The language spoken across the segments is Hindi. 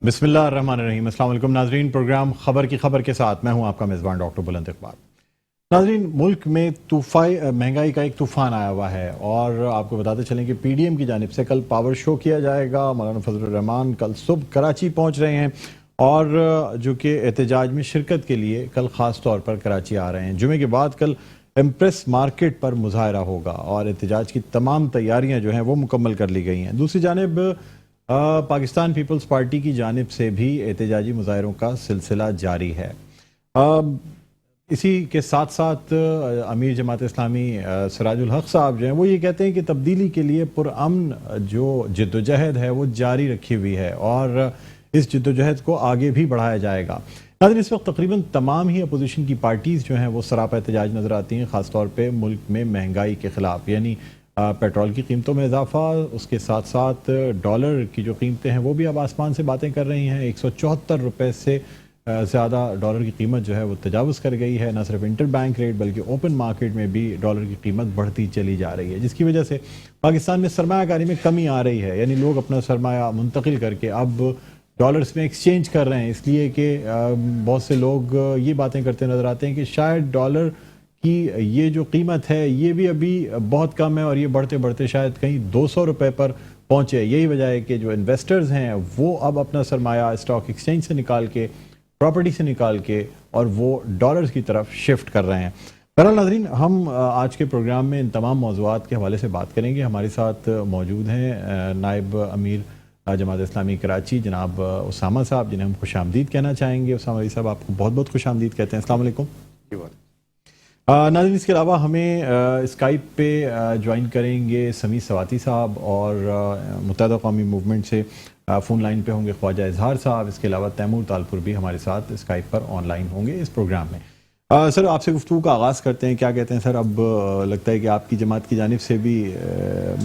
बिस्मिल्लाहिर्रहमानिर्रहीम। अस्सलाम वालेकुम नाजरीन, प्रोग्राम खबर की खबर के साथ मैं हूं आपका मेज़बान डॉक्टर बुलंद इकबाल। नाजरीन, मुल्क में महंगाई का एक तूफान आया हुआ है और आपको बताते चलें कि पीडीएम की जानिब से कल पावर शो किया जाएगा। मौलाना फजलुर रहमान कल सुबह कराची पहुंच रहे हैं और जो कि एहतजाज में शिरकत के लिए कल ख़ास तौर पर कराची आ रहे हैं। जुमे के बाद कल एम्प्रेस मार्केट पर मुजाहरा होगा और एहतजाज की तमाम तैयारियां जो हैं वो मुकम्मल कर ली गई हैं। दूसरी जानिब पाकिस्तान पीपल्स पार्टी की जानिब से भी एहतजाजी मुजाहरों का सिलसिला जारी है। इसी के साथ साथ अमीर जमात इस्लामी सिराजुल हक साहब जो हैं वो ये कहते हैं कि तब्दीली के लिए पुरअमन जो जद्दोजहद है वो जारी रखी हुई है और इस जद्दोजहद को आगे भी बढ़ाया जाएगा। नाज़रीन, इस वक्त तकरीबन तमाम ही अपोजिशन की पार्टीज़ जो हैं वो सरापा एहतजाज नज़र आती हैं, ख़ासतौर पर मुल्क में महंगाई के ख़िलाफ़। यानी पेट्रोल की कीमतों में इजाफा, उसके साथ साथ डॉलर की जो कीमतें हैं वो भी अब आसमान से बातें कर रही हैं। 174 रुपये से ज़्यादा डॉलर की कीमत जो है वो तजावुज़ कर गई है। न सिर्फ इंटर बैंक रेट बल्कि ओपन मार्केट में भी डॉलर की कीमत बढ़ती चली जा रही है, जिसकी वजह से पाकिस्तान में सरमायाकारी में कमी आ रही है। यानी लोग अपना सरमाया मुंतकिल करके अब डॉलर्स में एक्सचेंज कर रहे हैं, इसलिए कि बहुत से लोग ये बातें करते नज़र आते हैं कि शायद डॉलर कि ये जो कीमत है ये भी अभी बहुत कम है और ये बढ़ते बढ़ते शायद कहीं 200 रुपये पर पहुँचे। यही वजह है कि जो इन्वेस्टर्स हैं वो अब अपना सरमाया स्टॉक एक्सचेंज से निकाल के, प्रॉपर्टी से निकाल के और वो डॉलर्स की तरफ शिफ्ट कर रहे हैं। बहरहाल नाज़रीन, हम आज के प्रोग्राम में इन तमाम मौज़ूआत के हवाले से बात करेंगे। हमारे साथ मौजूद हैं नायब अमीर जमात इस्लामी कराची जनाब उसामा साहब, जिन्हें हम खुश आमदीद कहना चाहेंगे। उसामा साहब, आपको बहुत बहुत खुश आमदीद कहते हैं। अस्सलाम वालेकुम। नाज़रीन, इसके अलावा हमें स्काइप पे ज्वाइन करेंगे समी सवाती साहब और मुत्तहदा कौमी मूवमेंट से फ़ोन लाइन पे होंगे ख्वाजा इजहार साहब। इसके अलावा तैमूर तालपुर भी हमारे साथ स्काइप पर ऑनलाइन होंगे इस प्रोग्राम में। सर, आपसे गुफ्तगू का आगाज़ करते हैं। क्या कहते हैं सर, अब लगता है कि आपकी जमात की जानिब से भी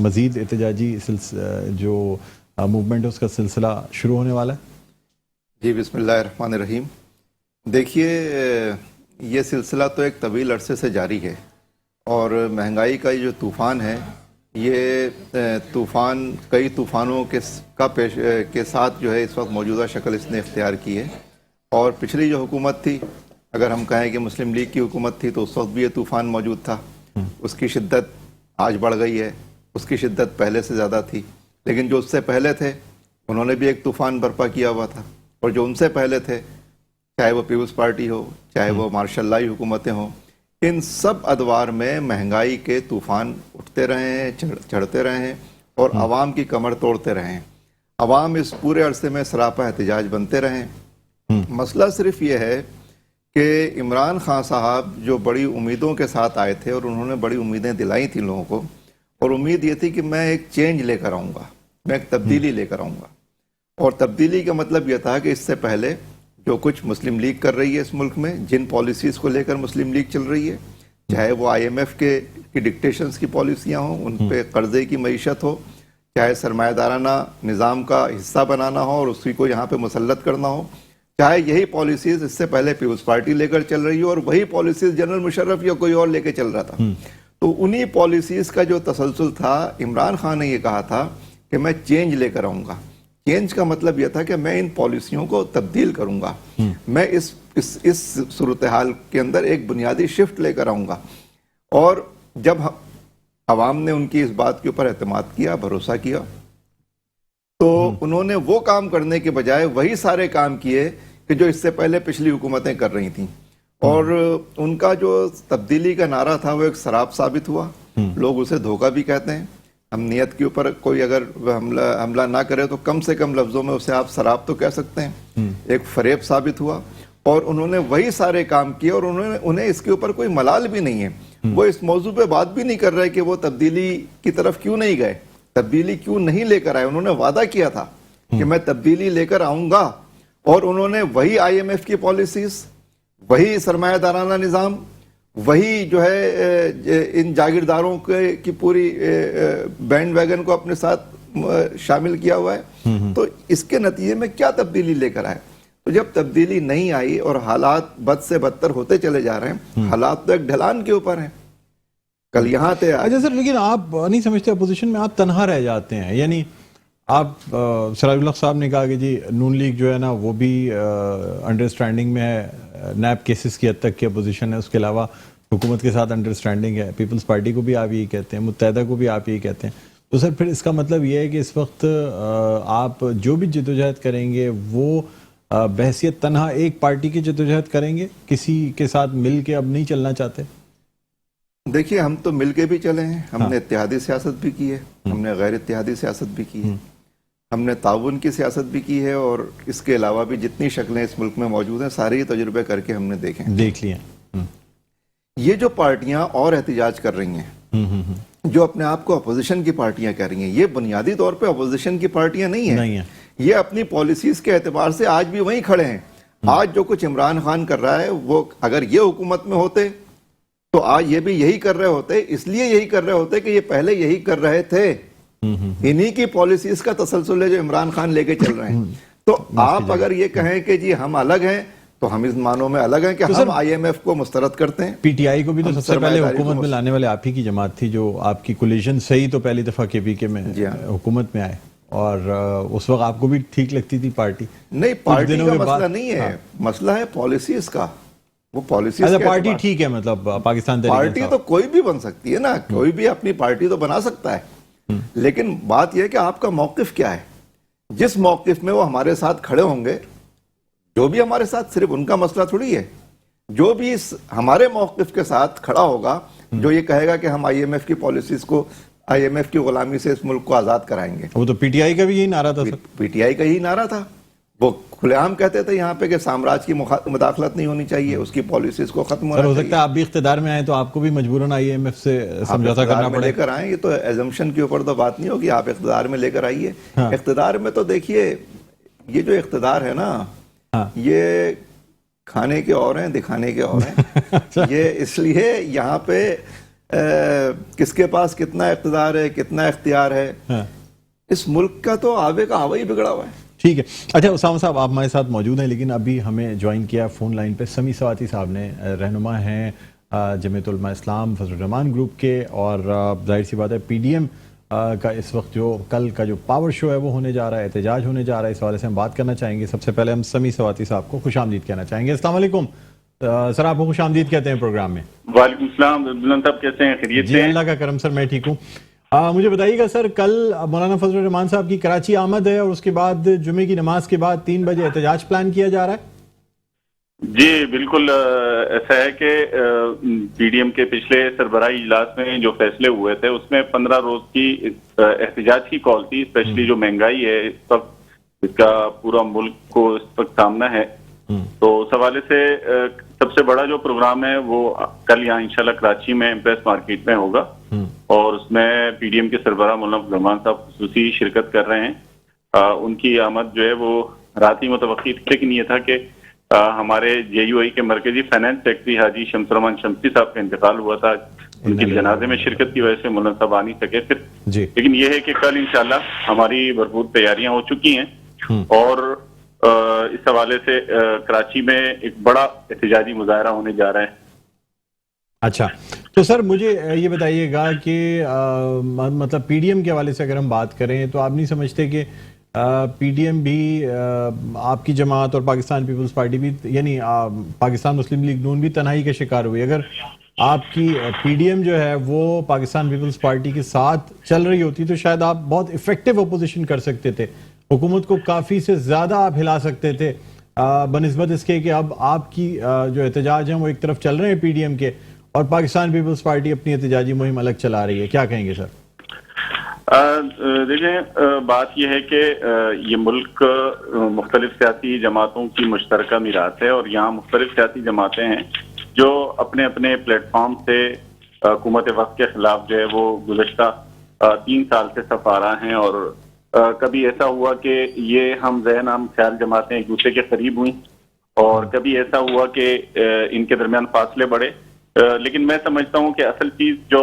मज़ीद एहतजाजी जो मूवमेंट है उसका सिलसिला शुरू होने वाला है? जी, बिस्मिल्लाहिर्रहमानिर्रहीम। देखिए, ये सिलसिला तो एक तवील अरसे से जारी है और महंगाई का जो तूफ़ान है, ये तूफ़ान कई तूफ़ानों के साथ जो है इस वक्त मौजूदा शक्ल इसने इख्तियार की है। और पिछली जो हुकूमत थी, अगर हम कहें कि मुस्लिम लीग की हुकूमत थी, तो उस वक्त भी ये तूफ़ान मौजूद था। उसकी शिद्दत आज बढ़ गई है, उसकी शिद्दत पहले से ज़्यादा थी। लेकिन जो उससे पहले थे उन्होंने भी एक तूफ़ान बर्पा किया हुआ था, और जो उनसे पहले थे, चाहे वो पीपल्स पार्टी हो, चाहे वो मार्शल लाई हुकूमतें हों, इन सब अदवार में महंगाई के तूफ़ान उठते रहे हैं, चढ़ते रहे हैं और आवाम की कमर तोड़ते रहे हैं। आवाम इस पूरे अरसे में सरापा एहतजाज बनते रहे हैं। मसला सिर्फ ये है कि इमरान खान साहब जो बड़ी उम्मीदों के साथ आए थे और उन्होंने बड़ी उम्मीदें दिलाई थी लोगों को, और उम्मीद ये थी कि मैं एक चेंज लेकर आऊँगा, मैं एक तब्दीली लेकर आऊँगा। और तब्दीली का मतलब यह था कि इससे पहले जो कुछ मुस्लिम लीग कर रही है इस मुल्क में, जिन पॉलिसीज़ को लेकर मुस्लिम लीग चल रही है, चाहे वो IMF की डिक्टेशंस की पॉलिसियाँ हों, उन पे कर्जे की मईशत हो, चाहे सरमायादाराना निज़ाम का हिस्सा बनाना हो और उसी को यहाँ पे मुसल्लत करना हो, चाहे यही पॉलिसीज़ इससे पहले पीपल्स पार्टी लेकर चल रही हो और वही पॉलिसीज़ जनरल मुशर्रफ या कोई और लेकर चल रहा था। तो उन्हीं पॉलिसीज़ का जो तसलसल था, इमरान खान ने ये कहा था कि मैं चेंज लेकर आऊँगा। चेंज का मतलब यह था कि मैं इन पॉलिसियों को तब्दील करूंगा, मैं इस सूरत हाल के अंदर एक बुनियादी शिफ्ट लेकर आऊंगा। और जब अवाम ने उनकी इस बात के ऊपर एतमाद किया, भरोसा किया, तो उन्होंने वो काम करने के बजाय वही सारे काम किए कि जो इससे पहले पिछली हुकूमतें कर रही थीं। और उनका जो तब्दीली का नारा था वो एक शराब साबित हुआ। लोग उसे धोखा भी कहते हैं। अमनीयत के ऊपर कोई अगर हमला ना करे तो कम से कम लफ्जों में उसे आप शराब तो कह सकते हैं। एक फरेब साबित हुआ और उन्होंने वही सारे काम किए और उन्हें इसके ऊपर कोई मलाल भी नहीं है। वो इस मौजू पे बात भी नहीं कर रहे कि वो तब्दीली की तरफ क्यों नहीं गए, तब्दीली क्यों नहीं लेकर आए। उन्होंने वादा किया था कि मैं तब्दीली लेकर आऊंगा, और उन्होंने वही IMF की पॉलिसीज, वही सरमायादाराना निज़ाम, वही जो है इन जागीरदारों की पूरी बैंड वैगन को अपने साथ शामिल किया हुआ है। तो इसके नतीजे में क्या तब्दीली लेकर आए? तो जब तब्दीली नहीं आई और हालात बद से बदतर होते चले जा रहे हैं, हालात तो एक ढलान के ऊपर हैं। कल यहाँ थे। अच्छा सर, लेकिन आप नहीं समझते अपोजिशन में आप तनहा रह जाते हैं? यानी आप सराजुल हक साहब ने कहा कि जी नून लीग जो है ना वो भी अंडरस्टैंडिंग में है, नैब केसेस की हद तक की अपोजिशन है, उसके अलावा हुकूमत के साथ अंडरस्टैंडिंग है, पीपल्स पार्टी को भी आप यही कहते हैं, मुत्तहदा को भी आप यही कहते हैं। तो सर फिर इसका मतलब ये है कि इस वक्त आप जो भी जदोजहद करेंगे वो बहसियत तनहा एक पार्टी की जदोजहद करेंगे, किसी के साथ मिल के अब नहीं चलना चाहते? देखिए, हम तो मिल के भी चले हैं, हमने इत्तेहादी सियासत भी की है, हमने गैर इत्तेहादी सियासत भी की है, हमने ताउन की सियासत भी की है, और इसके अलावा भी जितनी शक्लें इस मुल्क में मौजूद हैं सारे ही तजुर्बे करके हमने देख लिए। ये जो पार्टियां और एहतजाज कर रही हैं, जो अपने आप को अपोजिशन की पार्टियां कह रही हैं, ये बुनियादी तौर पे अपोजिशन की पार्टियां नहीं है। ये अपनी पॉलिसीज के एतबार से आज भी वहीं खड़े हैं। आज जो कुछ इमरान खान कर रहा है, वो अगर ये हुकूमत में होते तो आज ये भी यही कर रहे होते। इसलिए यही कर रहे होते कि ये पहले यही कर रहे थे, इन्हीं की पॉलिसीज का तसलसल है जो इमरान खान लेके चल रहे हैं। तो आप अगर ये कहें कि जी हम अलग हैं, तो हम इस मानों में अलग हैं कि तो हम IMF को मुस्तरद करते हैं। पीटीआई को भी तो सबसे पहले हुकूमत में लाने वाले आप ही की जमात थी, जो आपकी कोलिशन से ही तो पहली दफा KPK में हुकूमत में आए, और उस वक्त आपको भी ठीक लगती थी पार्टी? नहीं, पार्टी का मसला नहीं है, मसला है पॉलिसीज का। वो पॉलिसीज अच्छा, पार्टी ठीक है, मतलब पाकिस्तान पार्टी तो कोई भी बन सकती है ना, कोई भी अपनी पार्टी तो बना सकता है, लेकिन बात यह है कि आपका मौकिफ क्या है। जिस मौकिफ में वो हमारे साथ खड़े होंगे, जो भी हमारे साथ, सिर्फ उनका मसला थोड़ी है, जो भी इस हमारे मौकिफ के साथ खड़ा होगा, जो ये कहेगा कि हम IMF की पॉलिसीज को, IMF की गुलामी से इस मुल्क को आजाद कराएंगे। वो तो PTI का भी यही नारा था सर। PTI का यही नारा था। वो खुलेआम कहते थे यहाँ पे कि साम्राज्य की मुदाखलत नहीं होनी चाहिए, उसकी पॉलिसीज को खत्म होना चाहिए। हो सकता है आप भी इख्तिदार में आए तो आपको भी मजबूरन IMF से समझौता करना पड़े। लेकर आए, ये तो एजम्पशन के ऊपर तो बात नहीं होगी, आप इख्तिदार में लेकर आइए। इख्तिदार में तो देखिए, ये जो इख्तिदार है ना, ये खाने के और हैं, दिखाने के और हैं। ये इसलिए यहाँ पे किसके पास कितना इख्तिदार है, कितना इख्तियार है, इस मुल्क का तो आवे का हवा ही बिगड़ा हुआ है। ठीक है। अच्छा उसामा साहब, आप हमारे साथ मौजूद हैं, लेकिन अभी हमें ज्वाइन किया फोन लाइन पे समी सवाती साहब ने, रहनुमा हैं जमीयत उलमा इस्लाम फजलुर रहमान ग्रुप के, और जाहिर सी बात है PDM का इस वक्त जो कल का जो पावर शो है वो होने जा रहा है, एहतजाज होने जा रहा है, इस हवाले से हम बात करना चाहेंगे। सबसे पहले हम समी सवाती साहब को खुशामदीद कहना चाहेंगे। अस्सलाम वालेकुम सर, आपको खुशामदीद कहते हैं प्रोग्राम में। वालेकुम सलाम, बुलंद साहब कैसे हैं? खैरियत जी, अल्लाह का करम सर, मैं ठीक हूँ। मुझे बताइएगा सर, कल मौलाना फजलुर रहमान साहब की कराची आमद है, और उसके बाद जुमे की नमाज के बाद 3 बजे एहतजाज प्लान किया जा रहा है। जी बिल्कुल, ऐसा है कि PDM के पिछले सरबराही इजलास में जो फैसले हुए थे उसमें 15 रोज की एहतजाज की कॉल थी। स्पेशली जो महंगाई है इस वक्त, इसका पूरा मुल्क को इस वक्त सामना है, तो उस हवाले से सबसे बड़ा जो प्रोग्राम है वो कल यहाँ इंशाल्लाह कराची में इम्प्रेस मार्केट में होगा, और उसमें PDM के सरबराह मौलाना फजलुर रहमान साहब खुसूसी शिरकत कर रहे हैं। उनकी आमद जो है वो रात ही मुतवक्की थी, लेकिन ये था कि हमारे JUI के मरकजी फाइनेंस सेक्रेटरी हाजी शमसुर शमसी साहब का इंतकाल हुआ था, उनकी जनाजे में शिरकत की वजह से मौलाना साहब आ नहीं सके फिर। लेकिन यह है कि कल इंशाल्लाह हमारी भरपूर तैयारियां हो चुकी हैं, और इस हवाले से कराची में एक बड़ा एहतजाजी मुजाहरा होने जा रहा है। अच्छा, तो सर मुझे ये बताइएगा कि मतलब PDM के हवाले से अगर हम बात करें तो आप नहीं समझते कि PDM भी आपकी जमात और पाकिस्तान पीपल्स पार्टी भी, यानी पाकिस्तान मुस्लिम लीग नून भी तन्हाई के शिकार हुई? अगर आपकी PDM जो है वो पाकिस्तान पीपल्स पार्टी के साथ चल रही होती तो शायद आप बहुत इफेक्टिव अपोजिशन कर सकते थे, हुकूमत को काफ़ी से ज़्यादा आप हिला सकते थे, बनिस्बत इसके कि अब आपकी जो एहतजाज हैं वो एक तरफ चल रहे हैं PDM के, और पाकिस्तान पीपल्स पार्टी अपनी एहतजाजी मुहिम अलग चला रही है। क्या कहेंगे सर? देखें, बात यह है कि ये मुल्क मुख्तलिफ सियासी जमातों की मुश्तरका मीरास है, और यहाँ मुख्तलिफ सियासी जमातें हैं जो अपने अपने प्लेटफॉर्म से हुकूमत वक्त के खिलाफ जो है वो गुज़श्ता 3 साल से सफारा हैं। और कभी ऐसा हुआ कि ये हम ज़हन हम ख्याल जमातें एक दूसरे के करीब हुई, और कभी ऐसा हुआ कि इनके दरमियान फासले बढ़े। लेकिन मैं समझता हूँ कि असल चीज जो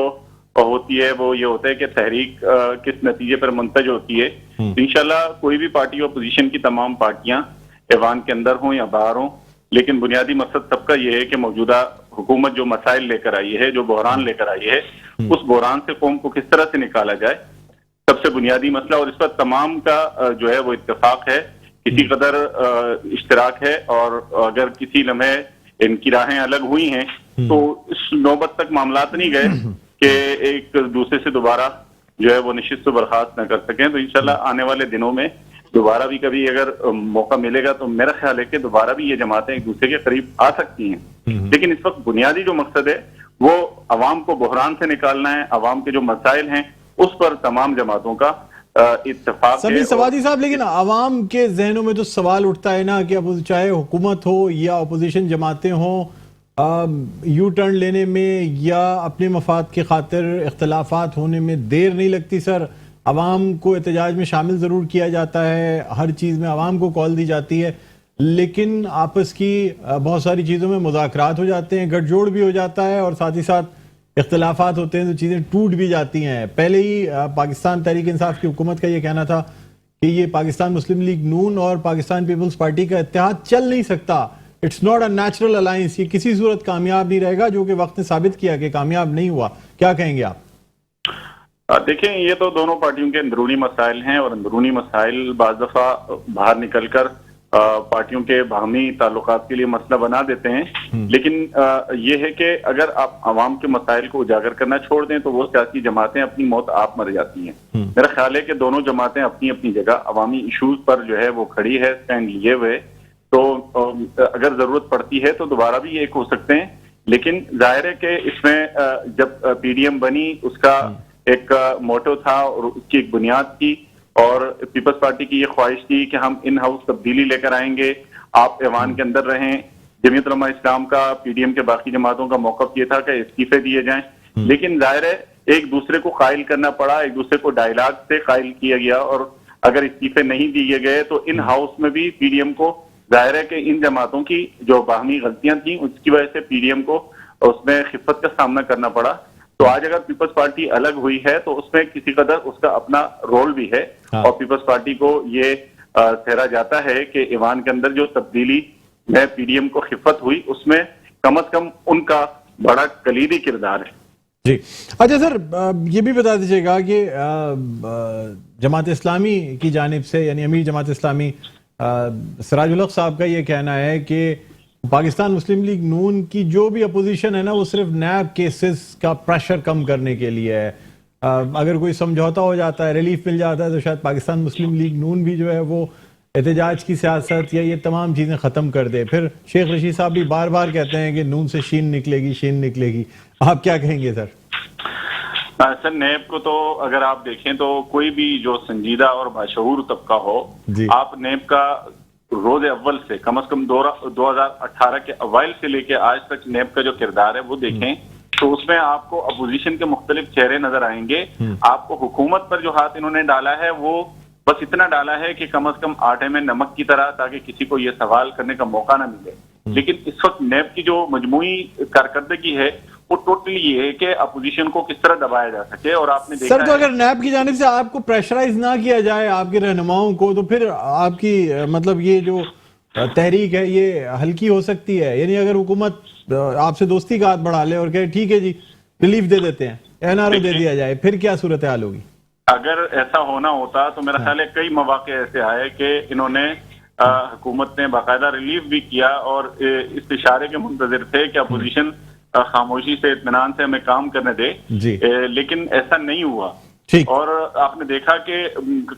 होती है वो ये होता है कि तहरीक किस नतीजे पर मुंतज होती है। इंशाल्लाह कोई भी पार्टी अपोजिशन की तमाम पार्टियां ऐवान के अंदर हों या बाहर हों, लेकिन बुनियादी मकसद सबका ये है कि मौजूदा हुकूमत जो मसाइल लेकर आई है, जो बहरान लेकर आई है, उस बहरान से कौम को किस तरह से निकाला जाए। सबसे बुनियादी मसला, और इस पर तमाम का जो है वो इत्तेफाक है, किसी कदर इश्तराक है। और अगर किसी लम्हे इनकी राहें अलग हुई हैं तो इस नौबत तक मामलात नहीं गए कि एक दूसरे से दोबारा जो है वो निश्चित से बर्खास्त न कर सकें। तो इंशाल्लाह आने वाले दिनों में दोबारा भी कभी अगर मौका मिलेगा तो मेरा ख्याल है कि दोबारा भी ये जमातें एक दूसरे के करीब आ सकती हैं। लेकिन इस वक्त बुनियादी जो मकसद है वो अवाम को बहरान से निकालना है, अवाम के जो मसाइल हैं उस पर तमाम जमातों का इत्तेफाक है। सभी सवादी साहब, लेकिन अवाम के जहनों में तो सवाल उठता है ना कि अब चाहे हुकूमत हो या अपोजिशन जमातें हों, यू टर्न लेने में या अपने मफाद की खातिर इख्तलाफात होने में देर नहीं लगती सर। अवाम को एहतजाज में शामिल ज़रूर किया जाता है, हर चीज़ में अवाम को कॉल दी जाती है, लेकिन आपस की बहुत सारी चीज़ों में मुज़ाकरात हो जाते हैं, गठजोड़ भी हो जाता है और साथ ही साथ इख्तलाफात होते हैं तो चीज़ें टूट भी जाती हैं। पहले ही पाकिस्तान तहरीक इंसाफ की हुकूमत का ये कहना था कि ये पाकिस्तान मुस्लिम लीग नून और पाकिस्तान पीपल्स पार्टी का इत्तेहाद चल नहीं सकता, it's not a natural alliance, ये किसी सूरत कामयाब नहीं रहेगा, जो कि वक्त ने साबित किया कि कामयाब नहीं हुआ। क्या कहेंगे आप? देखें, ये तो दोनों पार्टियों के अंदरूनी मसाइल हैं और अंदरूनी मसाइल बाज़ दफा बाहर निकलकर पार्टियों के बाहमी ताल्लुकात के लिए मसला बना देते हैं। लेकिन ये है कि अगर आप आवाम के मसाइल को उजागर करना छोड़ दें तो वो सियासी जमातें अपनी मौत आप मर जाती हैं। मेरा ख्याल है कि दोनों जमातें अपनी अपनी जगह अवामी इशूज पर जो है वो खड़ी है, स्टैंड लिए हुए। तो अगर जरूरत पड़ती है तो दोबारा भी एक हो सकते हैं। लेकिन जाहिर है कि इसमें जब पीडीएम बनी उसका एक मोटो था और उसकी एक बुनियाद थी और पीपल्स पार्टी की ये ख्वाहिश थी कि हम इन हाउस तब्दीली लेकर आएंगे, आप ऐवान के अंदर रहें। जमीयत उलमा इस्लाम का, पीडीएम के बाकी जमातों का मौक़िफ़ ये था कि इस्तीफे दिए जाएं। लेकिन जाहिर है एक दूसरे को कायल करना पड़ा, एक दूसरे को डायलॉग से कायल किया गया और अगर इस्तीफे नहीं दिए गए तो इन हाउस में भी पीडीएम को जाहिर है कि इन जमातों की जो बाहमी गलतियां थी उसकी वजह से पीडीएम को उसमें खिफ़त का सामना करना पड़ा। तो आज अगर पीपल्स पार्टी अलग हुई है तो उसमें किसी कदर उसका अपना रोल भी है। और पीपल्स पार्टी को ये ठहरा जाता है कि ईवान के अंदर जो तब्दीली में पीडीएम को खिफ़त हुई उसमें कम से कम उनका बड़ा कलीदी किरदार है। जी अच्छा सर, ये भी बता दीजिएगा कि जमात इस्लामी की जानिब से, यानी अमीर जमात इस्लामी सिराजुल हक साहब का ये कहना है कि पाकिस्तान मुस्लिम लीग नून की जो भी अपोजिशन है ना वो सिर्फ नैब केसेस का प्रेशर कम करने के लिए है। अगर कोई समझौता हो जाता है, रिलीफ मिल जाता है तो शायद पाकिस्तान मुस्लिम लीग नून भी जो है वो एहतजाज की सियासत या ये तमाम चीज़ें ख़त्म कर दे। फिर शेख रशीद साहब भी बार बार कहते हैं कि नून से शीन निकलेगी, शीन निकलेगी। आप क्या कहेंगे सर? सर, नैब को तो अगर आप देखें तो कोई भी जो संजीदा और बाशऊर तबका हो, आप नैब का रोज अव्वल से कम 2018 के अवाइल से लेके आज तक नैब का जो किरदार है वो देखें तो उसमें आपको अपोजिशन के मुख्तलिफ चेहरे नजर आएंगे। आपको हुकूमत पर जो हाथ इन्होंने डाला है वो बस इतना डाला है कि कम से कम आटे में नमक की तरह, ताकि किसी को ये सवाल करने का मौका ना मिले। लेकिन इस वक्त नैब की जो मजमूई कारकर्दगी है वो टोटली ये है कि अपोजिशन को किस तरह दबाया जा सके। और आपने देखा सर, तो अगर नैब की जानिब से आपको प्रेशराइज ना किया जाए आपके रहनुमाओं को, तो फिर आपकी मतलब ये जो तहरीक है ये हल्की हो सकती है। यानी अगर हुकूमत आपसे दोस्ती का हाथ बढ़ा ले और कहे ठीक है जी रिलीफ दे देते हैं, एनआरओ दे दिया जाए, फिर क्या सूरत हाल होगी? अगर ऐसा होना होता तो मेरा ख्याल है कई मौके ऐसे आए कि इन्होंने हुकूमत ने बाकायदा रिलीफ भी किया और इस इशारे के मुंतजिर थे कि अपोजिशन खामोशी से, इत्मीनान से हमें काम करने दे। लेकिन ऐसा नहीं हुआ। और आपने देखा कि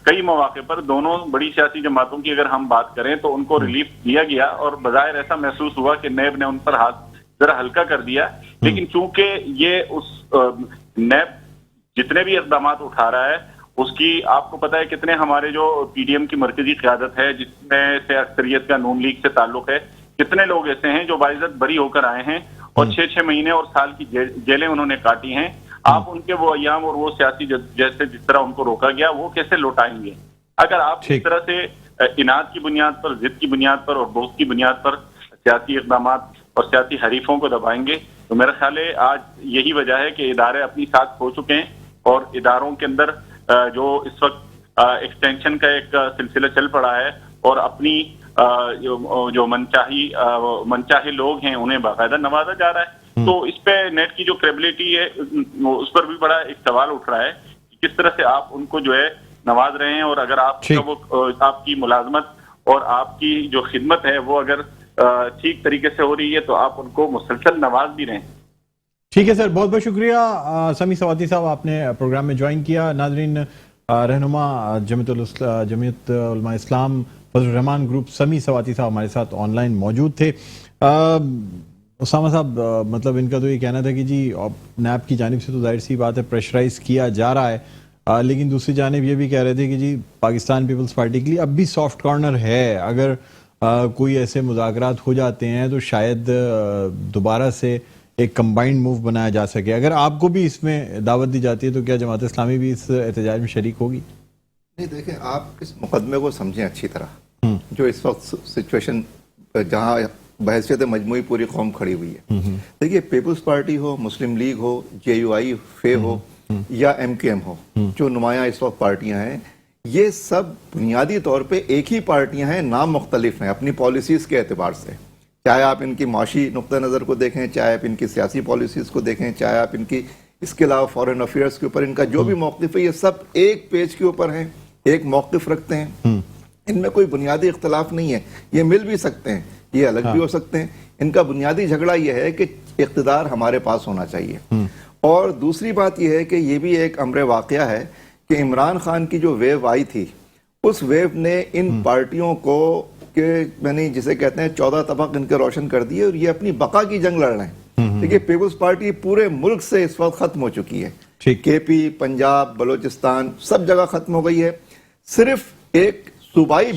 कई मौके पर दोनों बड़ी सियासी जमातों की अगर हम बात करें तो उनको रिलीफ दिया गया और बज़ाहिर ऐसा महसूस हुआ कि नैब ने उन पर हाथ जरा हल्का कर दिया। लेकिन चूंकि ये उस नैब जितने भी इक़दाम उठा रहा है उसकी आपको पता है कितने हमारे जो पीडीएम की मरकजी क़यादत है जिसमें से अक्सरियत का नून लीग से ताल्लुक है, कितने लोग ऐसे हैं जो बाइज्जत बरी होकर आए हैं और 6-6 महीने और साल की जेलें उन्होंने काटी हैं। आप उनके वो अयाम और वो सियासी जैसे जिस तरह उनको रोका गया वो कैसे लौटाएंगे? अगर आप इस तरह से इनाद की बुनियाद पर, जिद की बुनियाद पर और दोस्त की बुनियाद पर सियासी इक़दाम और सियासी हरीफों को दबाएंगे तो मेरा ख्याल है आज यही वजह है कि इदारे अपनी साथ हो चुके हैं और इदारों के अंदर जो इस वक्त एक्सटेंशन का एक सिलसिला चल पड़ा है और अपनी जो मनचाही लोग हैं उन्हें बाकायदा नवाजा जा रहा है। तो इस पे नेट की जो क्रेडिबिलिटी है उस पर भी बड़ा एक सवाल उठ रहा है कि किस तरह से आप उनको जो है नवाज रहे हैं, और अगर आपका वो आपकी मुलाजमत और आपकी जो खिदमत है वो अगर ठीक तरीके से हो रही है तो आप उनको मुसलसल नवाज भी रहे हैं। ठीक है सर, बहुत बहुत शुक्रिया समी सवाती साहब, आपने प्रोग्राम में ज्वाइन किया। नाजरीन, रहनुमा जमीयत उलमा इस्लाम फजल रहमान ग्रुप समी सवाती साहब हमारे साथ ऑनलाइन मौजूद थे। उसामा साहब, मतलब इनका तो ये कहना था कि जी नैब की जानिब से तो जाहिर सी बात है प्रेशराइज किया जा रहा है, लेकिन दूसरी जानिब ये भी कह रहे थे कि जी पाकिस्तान पीपल्स पार्टी के लिए अब भी सॉफ्ट कॉर्नर है। अगर कोई ऐसे मुज़ाकरात हो जाते हैं तो शायद दोबारा से एक कंबाइंड मूव बनाया जा सके। अगर आपको भी इसमें दावत दी जाती है तो क्या जमात इस्लामी भी इस एहतजाज में शरीक होगी? नहीं, देखें, आप इस मुकदमे को समझें अच्छी तरह। जो इस वक्त सिचुएशन जहाँ बहसियत मजमूई पूरी कौम खड़ी हुई है, देखिए, पीपल्स पार्टी हो, मुस्लिम लीग हो, JUI फे हो या MKM हो, जो नुमाया इस वक्त पार्टियां हैं, ये सब बुनियादी तौर पे एक ही पार्टियां हैं, नाम मुख्तलिफ हैं अपनी पॉलिसीज के एतबार से। चाहे आप इनकी माशी नुक्ता नज़र को देखें, चाहे आप इनकी सियासी पॉलिसीज को देखें, चाहे आप इनकी इसके अलावा फॉरेन अफेयर्स के ऊपर इनका जो भी मौक़िफ़ है, ये सब एक पेज के ऊपर हैं, एक मौक़िफ़ रखते हैं। इनमें कोई बुनियादी इख्तलाफ नहीं है। ये मिल भी सकते हैं, ये अलग भी हो सकते हैं। इनका बुनियादी झगड़ा यह है कि इख्तिदार हमारे पास होना चाहिए। और दूसरी बात यह है कि यह भी एक अमर वाक़या है कि इमरान खान की जो वेव आई थी, उस वेव ने इन पार्टियों को के मैंने जिसे कहते हैं 14 तबक इनके रोशन कर दिए, और ये अपनी बका की जंग लड़ रहे हैं। देखिए, पीपल्स पार्टी पूरे मुल्क से इस वक्त खत्म हो चुकी है। KP, पंजाब, बलोचिस्तान, सब जगह खत्म हो गई है। सिर्फ एक सूबाई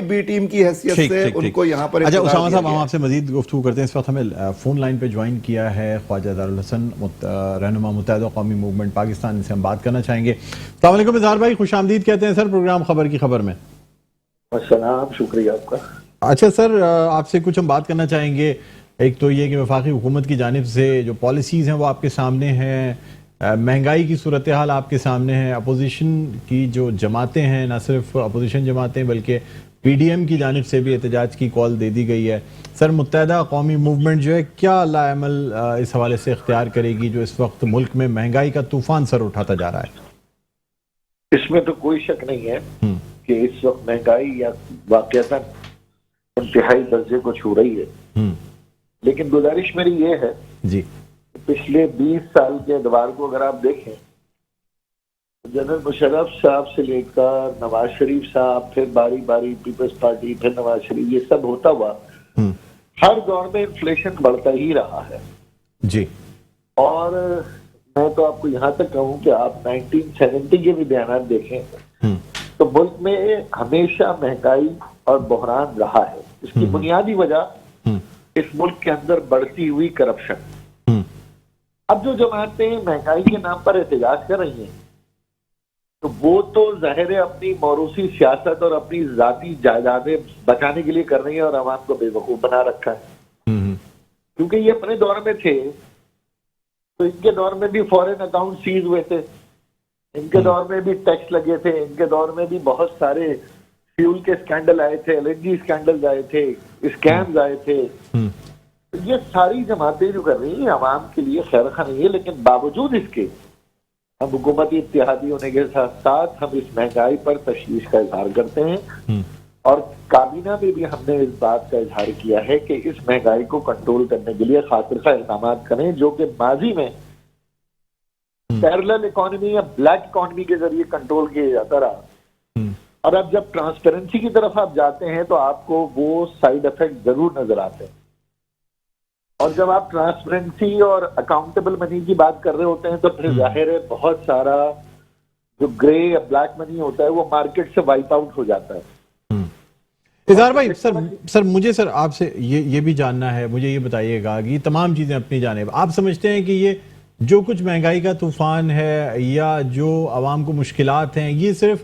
बी टीम की हैसियत से उनको यहाँ पर। अच्छा उसामा साहब, हम आपसे मजीद गुफ्तगू करते हैं। इस वक्त हमें फोन लाइन पे ज्वाइन किया है ख्वाजा दारुल हसन, रहनुमा मुत्तहिदा कौमी मूवमेंट पाकिस्तान, से हम बात करना चाहेंगे। अस्सलाम वालेकुम इज़हार भाई, खुशामदीद कहते हैं सर प्रोग्राम खबर की खबर में। अस्सलाम, शुक्रिया आपका। अच्छा सर, आपसे कुछ हम बात करना चाहेंगे। एक तो ये कि वफाकी हुकूमत की जानिब से जो पॉलिसीज़ हैं वो आपके सामने हैं, महंगाई की सूरत हाल आपके सामने है, अपोजिशन की जो जमातें हैं, ना सिर्फ अपोजिशन जमातें बल्कि PDM की जानिब से भी एहतजाज की कॉल दे दी गई है। सर, मुत्तहिदा कौमी मूवमेंट जो है क्या लाएमल इस हवाले से इख्तियार करेगी जो इस वक्त मुल्क में महंगाई का तूफान सर उठाता जा रहा है? इसमें तो कोई शक नहीं है कि इस वक्त महंगाई या वाकईतन इंतहाई दर्जे को छू रही है। लेकिन गुजारिश मेरी ये है जी, पिछले 20 साल के अदवार को अगर आप देखें, जनरल मुशर्रफ साहब से लेकर नवाज शरीफ साहब, फिर बारी बारी पीपल्स पार्टी, फिर नवाज शरीफ, ये सब होता हुआ हर दौर में इन्फ्लेशन बढ़ता ही रहा है जी। और मैं तो आपको यहाँ तक कहूँ कि आप 1970 के भी बयान देखें तो मुल्क में हमेशा महंगाई और बहरान रहा है। इसकी बुनियादी वजह इस मुल्क के अंदर बढ़ती हुई करप्शन। अब जो जमातें महंगाई के नाम पर एहतजाज कर रही हैं तो वो तो जाहिर है अपनी मौरूसी सियासत और अपनी जाती जायदादें बचाने के लिए कर रही है और आवाम को बेवकूफ बना रखा है। क्योंकि ये अपने दौर में थे तो इनके दौर में भी फॉरेन अकाउंट सीज हुए थे, इनके दौर में भी टैक्स लगे थे, इनके दौर में भी बहुत सारे फ्यूल के स्कैंडल आए थे, LNG स्कैंडल आए थे, स्कैम्स आए थे। ये सारी जमातें जो कर रही है आवाम के लिए खैर खा नहीं है, लेकिन बावजूद इसके हम हुकूमती इत्तेहादी होने के साथ साथ हम इस महंगाई पर तशवीश का इजहार करते हैं और काबीना में भी हमने इस बात का इजहार किया है कि इस महंगाई को कंट्रोल करने के लिए खातिर खा इक़दाम करें जो कि माजी में पैरेलल इकोनॉमी या ब्लैक इकोनॉमी के जरिए कंट्रोल किया जाता रहा। और अब जब ट्रांसपेरेंसी की तरफ आप जाते हैं तो आपको वो साइड इफेक्ट जरूर नजर आते हैं। और जब आप ट्रांसपेरेंसी और अकाउंटेबल मनी की बात कर रहे होते हैं तो फिर जाहिर है बहुत सारा जो ग्रे या ब्लैक मनी होता है वो मार्केट से वाइप आउट हो जाता है। इज़हार भाई, सर मुझे सर आपसे ये भी जानना है, मुझे ये बताइएगा कि तमाम चीजें अपनी जानिब आप समझते हैं कि ये जो कुछ महंगाई का तूफान है या जो आवाम को मुश्किलात हैं ये सिर्फ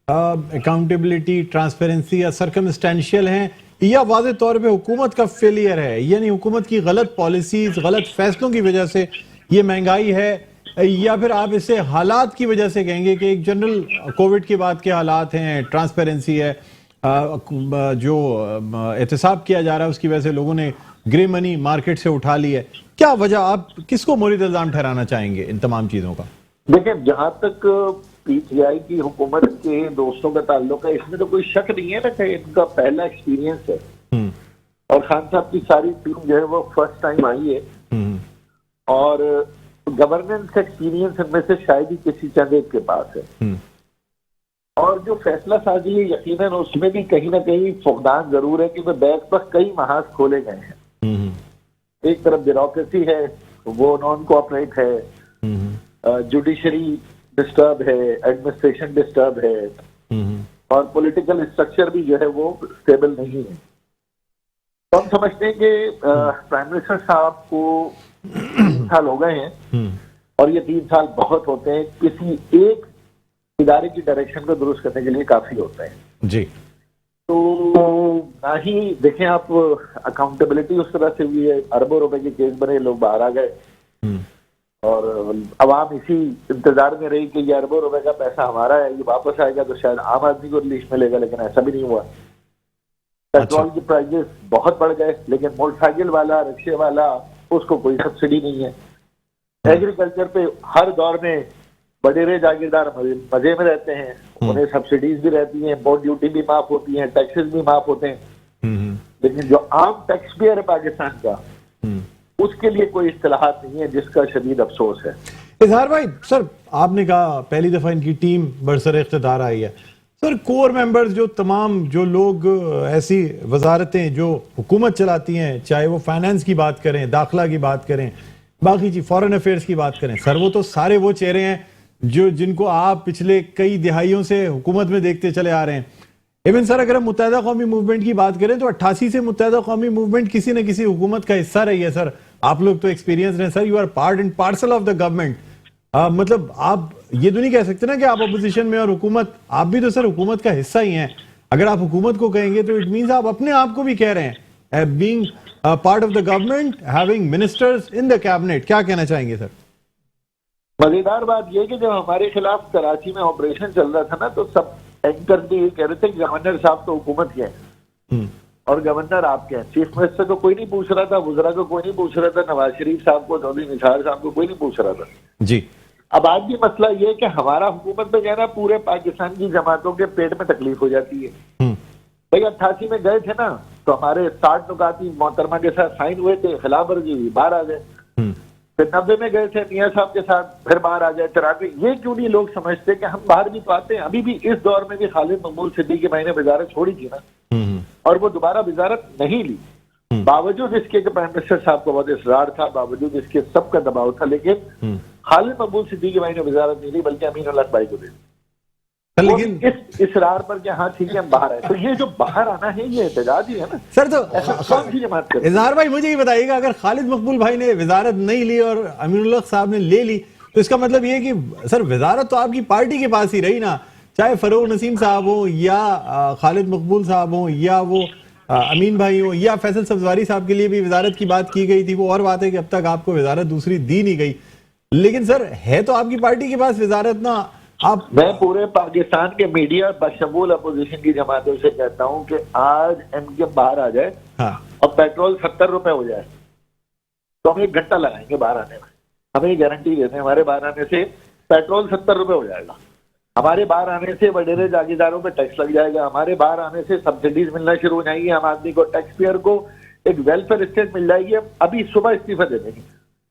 अकाउंटेबिलिटी, ट्रांसपेरेंसी या सर्कमस्टेंशियल हैं या वाज़ेह तौर पे हुकूमत का फेलियर है, यानी हुकूमत की गलत पॉलिसीज, गलत फैसलों की वजह से ये महंगाई है, या फिर आप इसे हालात की वजह से कहेंगे कि एक जनरल कोविड के बाद के हालात हैं, ट्रांसपेरेंसी है, जो एहतसाब किया जा रहा है उसकी वजह से लोगों ने ग्रे मनी मार्केट से उठा ली है। क्या वजह, आप किसको मोरिद इल्जाम ठहराना चाहेंगे इन तमाम चीजों का? देखिए, जहां तक पीटीआई की हुकूमत के दोस्तों का ताल्लुक है, इसमें तो कोई शक नहीं है ना कि इनका पहला एक्सपीरियंस है। और खान साहब की सारी टीम जो है वो फर्स्ट टाइम आई है और गवर्नेंस एक्सपीरियंस इनमें से शायद ही किसी चंद एक के पास है। और जो फैसला साजी है, यकीनन उसमें भी कहीं ना कहीं फुकदान जरूर है, क्योंकि बैक पर कई महाज खोले गए हैं। एक तरफ ब्यूरोक्रेसी है, वो नॉन कोऑपरेट है, जुडिशरी डिस्टर्ब है, एडमिनिस्ट्रेशन डिस्टर्ब है, और पॉलिटिकल स्ट्रक्चर भी जो है वो स्टेबल नहीं है। तो हम समझते हैं कि प्राइम मिनिस्टर साहब को 3 साल हो गए हैं और ये 3 साल बहुत होते हैं, किसी एक इदारे की डायरेक्शन को दुरुस्त करने के लिए काफी होता है जी। तो ना ही देखें आप, अकाउंटेबिलिटी उस तरह से हुई है, अरबों रुपए के केस बने, लोग बाहर आ गए और अवाम इसी इंतजार में रही कि ये अरबों रुपए का पैसा हमारा है, ये वापस आएगा तो शायद आम आदमी को रिलीफ मिलेगा, लेकिन ऐसा भी नहीं हुआ। पेट्रोल की प्राइसेस बहुत बढ़ गए, लेकिन मोटरसाइकिल वाला, रिक्शे वाला, उसको कोई सब्सिडी नहीं है। एग्रीकल्चर पे हर दौर में बडेरे जागीरदार मजे में रहते हैं, उन्हें सब्सिडीज भी रहती हैं, इम्पोर्ट ड्यूटी भी माफ होती है, टैक्सेस भी माफ होते हैं, लेकिन जो आम टैक्स पेयर है पाकिस्तान का, उसके लिए कोई इस्तेलाहात नहीं है, जिसका शदीद अफसोस है। इजहार भाई, सर आपने कहा पहली दफा इनकी टीम बरसर इख्तिदार आई है, सर कोर मेंबर्स जो तमाम जो लोग ऐसी वजारतें जो हुकूमत चलाती हैं, चाहे वो फाइनेंस की बात करें, दाखिला की बात करें, बाकी जी फॉरेन अफेयर्स की बात करें, सर वो तो सारे वो चेहरे हैं जो जिनको आप पिछले कई दिहाइयों से हुकूमत में देखते चले आ रहे हैं। इवन सर अगर हम मुत्तहिदा कौमी मूवमेंट की बात करें तो 88 से मुत्तहिदा कौमी मूवमेंट किसी न किसी हुकूमत का हिस्सा रही है। सर आप लोग तो एक्सपीरियंस रहे sir, you are part and parcel of the government. मतलब आप ये तो नहीं कह सकते ना कि आप अपोजिशन में और हुकूमत, आप भी तो सर हुकूमत का हिस्सा ही हैं। अगर आप हुकूमत को कहेंगे तो इट मीन्स आप अपने आप को भी कह रहे हैं, being part of the government, having ministers in the cabinet. क्या कहना चाहेंगे सर? मजेदार बात यह कि जब हमारे खिलाफ कराची में ऑपरेशन चल रहा था ना, तो सब एंकर भी ये कह रहे थे कि गवर्नर साहब तो हुकूमत के हैं और गवर्नर आपके हैं। चीफ मिनिस्टर को कोई नहीं पूछ रहा था, वुज़रा को कोई नहीं पूछ रहा था, नवाज शरीफ साहब को, चौधरी निसार साहब को कोई नहीं पूछ रहा था जी। अब आज भी मसला ये है कि हमारा हुकूमत में जाना पूरे पाकिस्तान की जमातों के पेट में तकलीफ हो जाती है। भाई 88 में गए थे ना, तो हमारे 60 नुकाती मोहतरमा के साथ साइन हुए थे, खिलाफ वर्जी हुई, बाहर आ गए। फिर 90 में गए थे मियां साहब के साथ, फिर बाहर आ गए। 93 ये क्यों नहीं लोग समझते कि हम बाहर भी तो आते हैं। अभी भी इस दौर में भी खालिद मकबूल सिद्दीकी भाई ने वजारत छोड़ी थी ना, और वो दोबारा वजारत नहीं ली, बावजूद इसके कि प्राइम मिनिस्टर साहब को बहुत इसरार था, बावजूद इसके सबका दबाव था, लेकिन खालिद मकबूल सिद्दीकी भाई ने वजारत नहीं ली, बल्कि अमीन उल्लाह भाई को दी। लेकिन इस इसरार पर क्या, हाँ ठीक है हम बाहर आए, तो ये जो बाहर आना है ये एहतजाज ही है ना सर। तो कौन सी जमात कर? इजहार भाई मुझे ये बताइएगा, अगर खालिद मकबूल भाई ने वजारत नहीं ली और अमीनुल्लाह साहब ने ले ली, तो इसका मतलब ये कि सर वजारत तो आपकी पार्टी के पास ही रही ना, चाहे फरोग नसीम साहब हो या खालिद मकबूल साहब हो या वो अमीन भाई हो या फैसल सब्जवारी साहब के लिए भी वजारत की बात की गई थी। वो और बात है कि अब तक आपको वजारत दूसरी दी नहीं गई, लेकिन सर है तो आपकी पार्टी के पास वजारत ना। आप, मैं पूरे पाकिस्तान के मीडिया बशमूल अपोजिशन की जमातों से कहता हूं कि आज एमकेएम बाहर आ जाए और पेट्रोल 70 रुपए हो जाए तो हम 1 घंटा लगाएंगे बाहर आने में। हमें ये गारंटी देते हैं, हमारे बाहर आने से पेट्रोल 70 रुपए हो जाएगा, हमारे बाहर आने से वडेरे जागीरदारों पे टैक्स लग जाएगा, हमारे बाहर आने से सब्सिडीज मिलना शुरू हो जाएंगी, आम आदमी को, टैक्स पेयर को एक वेलफेयर स्टेट मिल जाएगी। अभी सुबह इस्तीफा दे देंगे,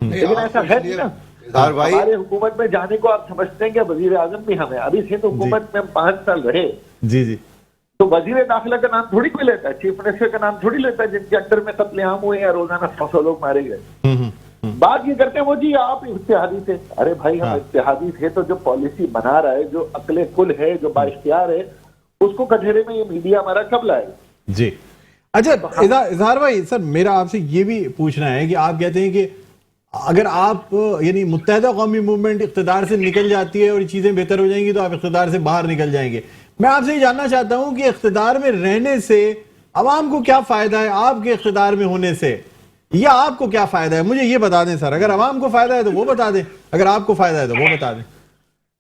लेकिन ऐसा है नहीं ना। हमारे हुकूमत में जाने को आप समझते हैं कि वजीर आजम भी हमें, अभी सिंध हुकूमत में हम 5 साल रहे जी जी, तो वजीर दाखिला का नाम थोड़ी कोई लेता है, चीफ मिनिस्टर का नाम थोड़ी लेता है, जिनके अंडर में कत्लेआम हुए या रोजाना 100 लोग मारे गए। बात ये करते हैं वो जी आप इत्तेहादी थे। अरे भाई हम इत्तेहादी थे तो जो पॉलिसी बना रहा है, जो अकले कुल है, जो बाइख्तियार है, उसको कटघरे में ये मीडिया हमारा कब लाएगा जी। अच्छा इजहार भाई, सर मेरा आपसे ये भी पूछना है कि आप कहते हैं कि अगर आप यानी मुत्तहिदा कौमी मूवमेंट इख्तिदार से निकल जाती है और ये चीजें बेहतर हो जाएंगी तो आप इख्तिदार से बाहर निकल जाएंगे। मैं आपसे ये जानना चाहता हूं कि इख्तिदार में रहने से अवाम को क्या फायदा है, आपके इख्तिदार में होने से, या आपको क्या फायदा है? मुझे ये बता दें सर, अगर अवाम को फायदा है तो वो बता दें, अगर आपको फायदा है तो वो बता दें।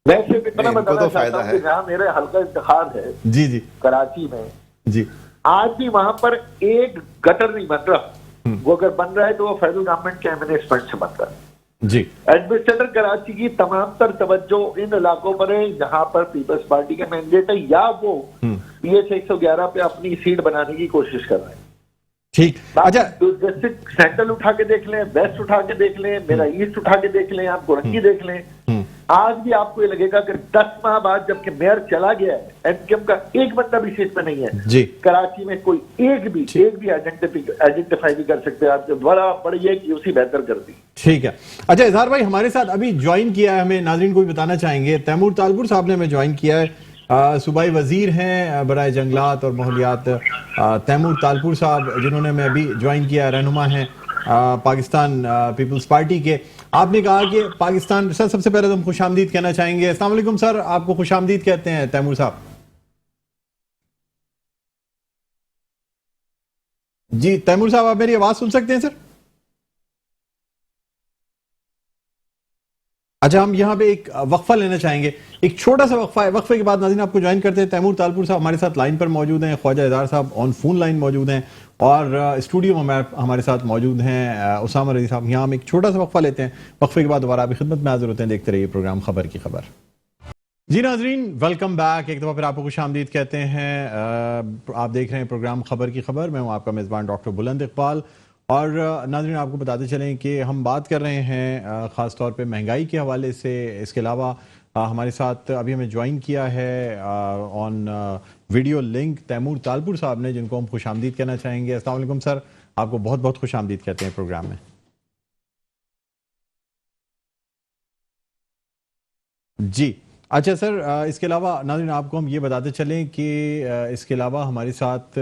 मैं सिर्फ इतना बताना चाहता हूं कि जहां मेरे हल्का इंतखाब है जी जी कराची में जी, आज भी वहां पर एक गटर नहीं बन रहा। वो अगर बन रहा है तो वो फेडरल गवर्नमेंट के एमएनएस फंड से बन रहा है। जी। एडमिनिस्ट्रेटर कराची की तमाम तर तवज्जो इन इलाकों पर है जहां पर पीपल्स पार्टी का मैंडेट है, या वो पीएच 111 पे अपनी सीट बनाने की कोशिश कर रहे हैं। ठीक। अच्छा, डिस्ट्रिक्ट सेंट्रल उठा के देख लें, वेस्ट उठा के देख लें, मेरा ईस्ट उठा के देख लें, आप गोरंगी देख लें, आज भी आपको ये लगेगा कि 10 माह बाद जबकि मेयर चला गया है, एमकेएम का एक बंदा भी सीट पे नहीं है जी। कराची में कोई एक भी आइडेंटिफाई नहीं कर सकते। आप दोबारा पढ़िए कि उसी बेहतर कर दी। ठीक है। अच्छा इजहार भाई, हमारे साथ अभी ज्वाइन किया है, हमें नाज़रीन को भी बताना चाहेंगे, तैमूर तालपुर साहब ने हमें ज्वाइन किया है। सूबाई वजीर हैं बराए जंगलात और माहौलियात तैमूर तालपुर साहब, जिन्होंने हमें अभी ज्वाइन किया है, रहनुमा हैं पाकिस्तान पीपल्स पार्टी के। आपने कहा कि पाकिस्तान, सर सबसे पहले तो हम खुशामदीद कहना चाहेंगे। अस्सलाम वालेकुम सर, आपको खुशामदीद कहते हैं तैमूर साहब। जी तैमूर साहब, आप मेरी आवाज सुन सकते हैं सर? अच्छा, हम यहाँ पे एक वक्फा लेना चाहेंगे, एक छोटा सा वक्फा है। वक्फे के बाद नाज़रीन आपको ज्वाइन करते हैं। तैमूर तालपुर साहब हमारे साथ लाइन पर मौजूद हैं, ख्वाजा इज़हार साहब ऑन फोन लाइन मौजूद हैं, और स्टूडियो में हमारे साथ मौजूद हैं उसामा रज़ी साहब। यहाँ हम एक छोटा सा वक्फा लेते हैं, वक्फे के बाद दोबारा आपकी खिदमत में हाजिर होते हैं। देखते रहिए प्रोग्राम खबर की खबर। जी नाज़रीन, वेलकम बैक। एक दफ़ा फिर आपको खुशामदीद कहते हैं। आप देख रहे हैं प्रोग्राम खबर की खबर। मैं हूँ आपका मेज़बान डॉक्टर बुलंद इकबाल। और नाज़रीन, आपको बताते चलें कि हम बात कर रहे हैं ख़ास तौर पे महंगाई के हवाले से। इसके अलावा हमारे साथ अभी हमें ज्वाइन किया है on video link Taimur Talpur साहब ने, जिनको हम खुशामदीद कहना चाहेंगे। अस्सलाम वालेकुम सर, आपको बहुत बहुत खुशामदीद कहते हैं प्रोग्राम में। जी। अच्छा सर, इसके अलावा नाज़रीन आपको हम ये बताते चलें कि इसके अलावा हमारे साथ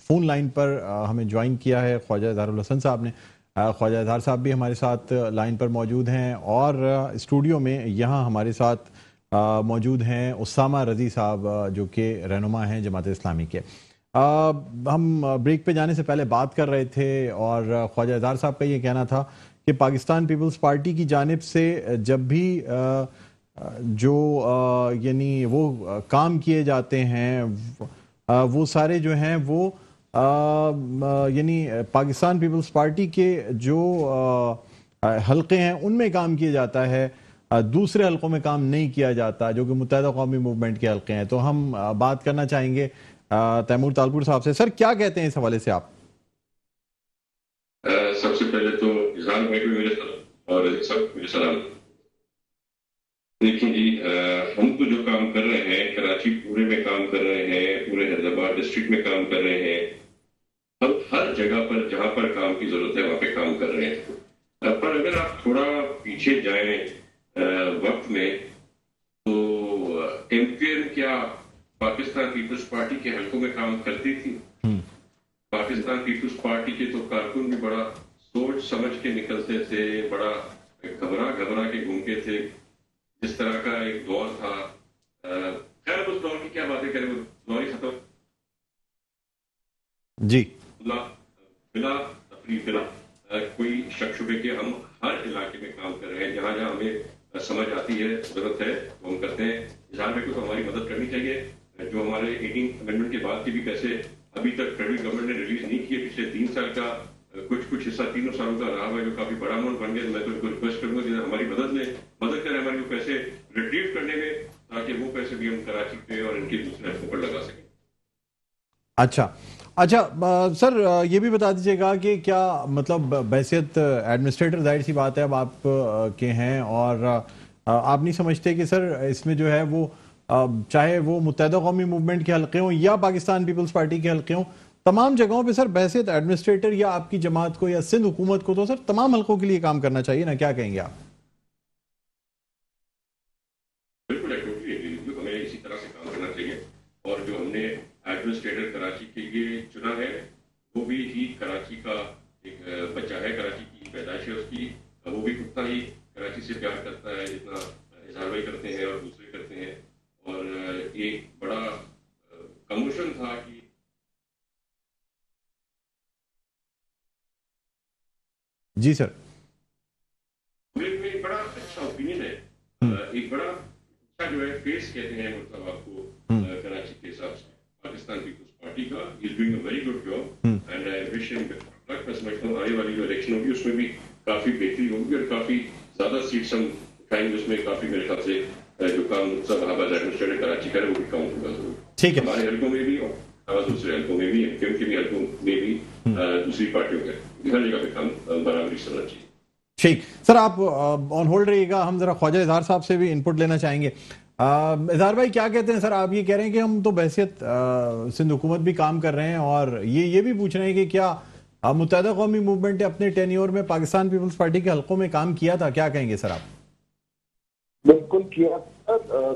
फ़ोन लाइन पर हमें ज्वाइन किया है ख्वाजा इज़हारुल हसन साहब ने। ख्वाजा इज़हार साहब भी हमारे साथ लाइन पर मौजूद हैं, और स्टूडियो में यहाँ हमारे साथ मौजूद हैं उसामा रज़ी साहब, जो कि रहनुमा हैं जमात इस्लामी के। हम ब्रेक पे जाने से पहले बात कर रहे थे, और ख्वाजा इज़हार साहब का ये कहना था कि पाकिस्तान पीपल्स पार्टी की जानिब से जब भी जो यानी वो काम किए जाते हैं, वो सारे जो हैं वो यानी पाकिस्तान पीपल्स पार्टी के जो हलके हैं उनमें काम किया जाता है, दूसरे हलकों में काम नहीं किया जाता, जो कि मुत्तहिदा कौमी मूवमेंट के हलके हैं। तो हम बात करना चाहेंगे तैमूर तालपुर साहब से। सर क्या कहते हैं इस हवाले से आप? सबसे पहले तो इज़हार भाई को मेरे सलाम और सब मेरे सलाम। देखिए जी, हम तो जो काम कर रहे हैं कराची पूरे में काम कर रहे हैं, पूरे हैदराबाद डिस्ट्रिक्ट में काम कर रहे हैं, हम हर जगह पर जहां पर काम की जरूरत है वहां पे काम कर रहे हैं। पर अगर आप थोड़ा पीछे जाएं वक्त में, तो एमकेएम क्या पाकिस्तान पीपल्स पार्टी के हलकों में काम करती थी? पाकिस्तान पीपल्स पार्टी के तो कारकुन भी बड़ा सोच समझ के निकलते थे, बड़ा घबरा घबरा के घूमते थे। जिस तरह का एक दौर था, खैर उस दौर की क्या बातें करें, वो दौर ही खत्म जी। बिला कोई शक शुबे के हम हर इलाके में काम कर रहे हैं। जहां जहां हमें समझ आती है, जरूरत है, तो हम करते हैं। इज़हार भाई को तो हमारी मदद करनी चाहिए। जो हमारे 18 अमेंडमेंट के बाद की भी पैसे अभी तक फेडरल गवर्नमेंट ने रिलीज नहीं किए, पिछले 3 साल का कुछ हिस्सा 3 सालों का रहा हुआ है, जो काफी बड़ा अमाउंट बन गया। मैं तो इनको रिक्वेस्ट करूंगा कि हमारी मदद करें हमारे वो पैसे रिट्रीव करने में, ताकि वो पैसे भी हम कराची पे और इनके दूसरे हलकों पर लगा सकें। अच्छा सर, ये भी बता दीजिएगा कि क्या मतलब बैसियत एडमिनिस्ट्रेटर, जाहिर सी बात है अब आप के हैं, और आप नहीं समझते कि सर इसमें जो है वो चाहे वो मुत्तहिदा कौमी मूवमेंट के हलके हों या पाकिस्तान पीपल्स पार्टी के हलके हों, तमाम जगहों पे सर बैसियत एडमिनिस्ट्रेटर या आपकी जमात को या सिंध हुकूमत को तो सर तमाम हलकों के लिए काम करना चाहिए ना? क्या कहेंगे आप? बिल्कुल हमें इसी तरह से काम करना चाहिए, और जो हमने एडमिनिस्ट्रेटर कराची के लिए चुना है, वो भी ही कराची का एक बच्चा है, कराची की पैदाइश है उसकी, वो भी उतना ही कराची से प्यार करता है जितना इज़हार भाई करते हैं और दूसरे करते हैं। और एक बड़ा कमोशन था कि जी सर, में बड़ा अच्छा ओपिनियन है, एक बड़ा अच्छा जो है फेस कहते हैं मुर्तज़ा को कराची के हिसाब से पाकिस्तान पीपल्स पार्टी का। He is doing a very good job, and I wish him luck. मैं समझता हूँ आने वाली जो इलेक्शन होगी उसमें भी काफी बेहतरी होगी और काफी ज्यादा सीट्स हम उठाएंगे, उसमें काफी मेरे ख्याल से जो काम साहबाज एडमिनिस्ट्रेटर कराची करे वो भी काउंट होगा जरूर। ठीक है, हमारे हल्कों में भी और दूसरे हल्कों में भी, एमक्यूएम के भी हल्कों में भी, दूसरी पार्टियों के हर जगह पे काम बराबरी चलना चाहिए। ठीक सर, आप ऑन होल्ड रहिएगा, हम जरा ख्वाजा इजहार साहब से भी इनपुट लेना चाहेंगे। इजहार भाई क्या कहते हैं सर, आप ये कह रहे हैं कि हम तो बहसियत सिंध हुकूमत भी काम कर रहे हैं और ये भी पूछ रहे हैं कि क्या मुत्तहदा कौमी मूवमेंट ने अपने टेन्योर में पाकिस्तान पीपल्स पार्टी के हल्कों में काम किया था, क्या कहेंगे सर आप? बिल्कुल किया।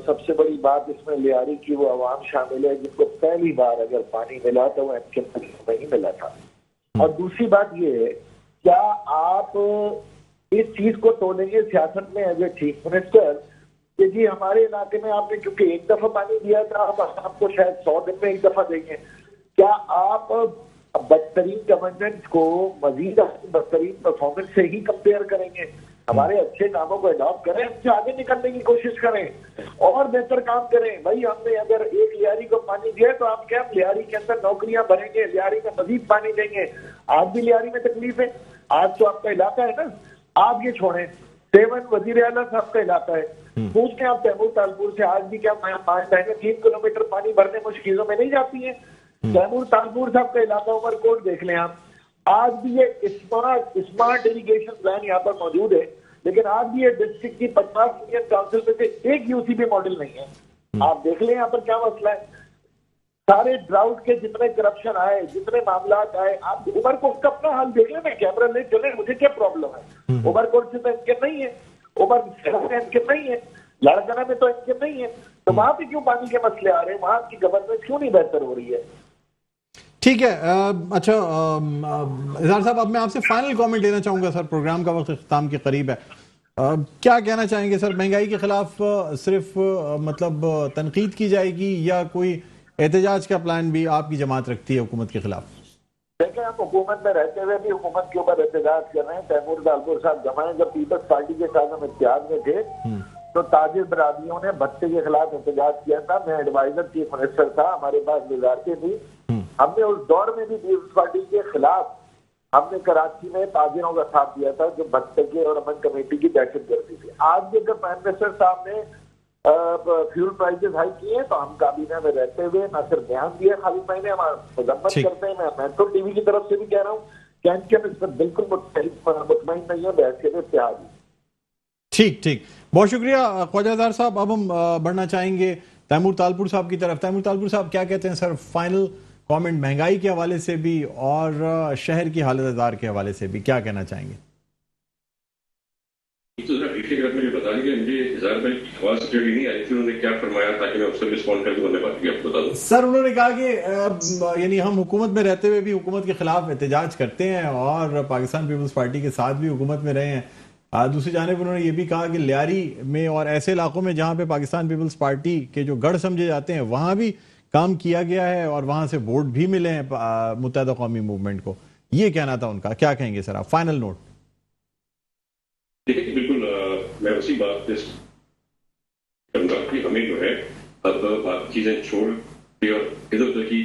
सबसे बड़ी बात इसमें लियारी की वो अवाम शामिल है जिनको पहली बार अगर पानी मिला तो वो एमक्यूएम में ही मिला था। और दूसरी बात ये है, क्या आप इस चीज को तोलेंगे सियासत में एज ए चीफ मिनिस्टर कि जी हमारे इलाके में आपने क्योंकि एक दफा पानी दिया था, अब आपको शायद 100 दिन में एक दफा देंगे। क्या आप बदतरीन गवर्नेंस को मजीद बदतरीन परफॉर्मेंस से ही कंपेयर करेंगे? हमारे अच्छे कामों को अडॉप्ट करें, हमसे आगे निकलने की कोशिश करें और बेहतर काम करें। भाई हमने अगर एक लियारी को पानी दिया तो आप क्या लियारी के अंदर नौकरियां भरेंगे, लियारी में मजीद पानी देंगे। आज भी लियारी में तकलीफ है, आज तो आपका इलाका है ना, आप ये छोड़ें, 7 वजीर आला साहब का इलाका है, पूछते हैं आप तैमूर तालपुर से, आज भी क्या 5 महीने 3 किलोमीटर पानी भरने मुश्किलों में नहीं जाती है? तैमूर तालपुर साहब का इलाका उमरकोट देख लें आप, आज भी ये स्मार्ट इरिगेशन प्लान यहाँ पर मौजूद है, लेकिन आज भी ये डिस्ट्रिक्ट की 50 यूनियन काउंसिल में से एक यूसीबी मॉडल नहीं है। आप देख लें यहाँ पर क्या मसला है। सारे ड्राउट के जितने करप्शन आए, जितने मामला आए, आप उमरकोट का अपना हाल देख लें, कैमरा ले चले, मुझे क्या प्रॉब्लम है? उमरकोट से तो इनके नहीं है, उमर में इनके नहीं है, लाड़काना में तो इनके नहीं है, तो वहां पे क्यों पानी के मसले आ रहे हैं? वहां की गवर्नेंस क्यों नहीं बेहतर हो रही है? ठीक है, अच्छा इजहार साहब, अब मैं आपसे फाइनल कमेंट लेना चाहूंगा सर, प्रोग्राम का वक्त इख्तिताम के करीब है। क्या कहना चाहेंगे सर, महंगाई के खिलाफ सिर्फ मतलब तनकीद की जाएगी या कोई एहतजाज का प्लान भी आपकी जमात रखती है हुकूमत के खिलाफ? देखें, हम हुकूमत में रहते हुए भी हुकूमत के ऊपर एहतजाज कर रहे हैं। तैमूर तालपुर साहब जमाने जब पीपल्स पार्टी के साथ हम इत्तेहाद में थे तो ताजिर बरादरियों ने भत्ते के खिलाफ एहतजाज किया था। मैं एडवाइजर चीफ मिनिस्टर था, हमारे पास वजारतें थी, हमने उस दौर में भी पीपल्स पार्टी के खिलाफ हमने कराची में ताजिरों का साथ दिया था जो भत्ते के और अमन कमेटी की दहशत गर्दी थी। आज भी अगर प्राइम मिनिस्टर साहब ने फ्यूल प्राइसेस हाई किए हैं तो हम काबीना में रहते हुए ना सिर्फ बयान दिए, खाली महीने हमारा मजम्मत करते हैं। मैं तो टीवी की तरफ से भी कह रहा हूँ कि एमक्यूएम इस पर बिल्कुल मुतमईन नहीं है, बहसियत इत्तेहाद। ठीक, बहुत शुक्रिया ख्वाजा इजहार साहब। अब हम बढ़ना चाहेंगे तैमूर तालपुर साहब की तरफ। तैमूर तालपुर साहब क्या कहते हैं सर, फाइनल कमेंट महंगाई के हवाले से भी और शहर की हालत के हवाले से भी क्या कहना चाहेंगे? तो जरा ब्रीफली अगर मुझे बता दीजिए, मुझे इजहार भाई की आवाज क्लियरली नहीं आई थी, उन्होंने क्या फरमाया ताकि मैं उससे रिस्पॉन्ड करके उन्होंने बात की आपको बता दूं। सर उन्होंने कहा कि यानी हम हुकूमत में रहते हुए भी हुकूमत के खिलाफ एहतजाज करते हैं और पाकिस्तान पीपल्स पार्टी के साथ भी हुकूमत में रहे हैं। दूसरी जानिब उन्होंने ये भी कहा कि लियारी में और ऐसे इलाकों में जहां पे पाकिस्तान पीपल्स पार्टी के जो गढ़ समझे जाते हैं वहां भी काम किया गया है और वहां से वोट भी मिले हैं मुत्तहदा कौमी मूवमेंट को। ये कहना था उनका, क्या कहेंगे सर आप? Final note. देखिए बिल्कुल मैं उसी बात पे करूंगा कि हमें जो है अब बाकी चीजें छोड़ और इधर उधर की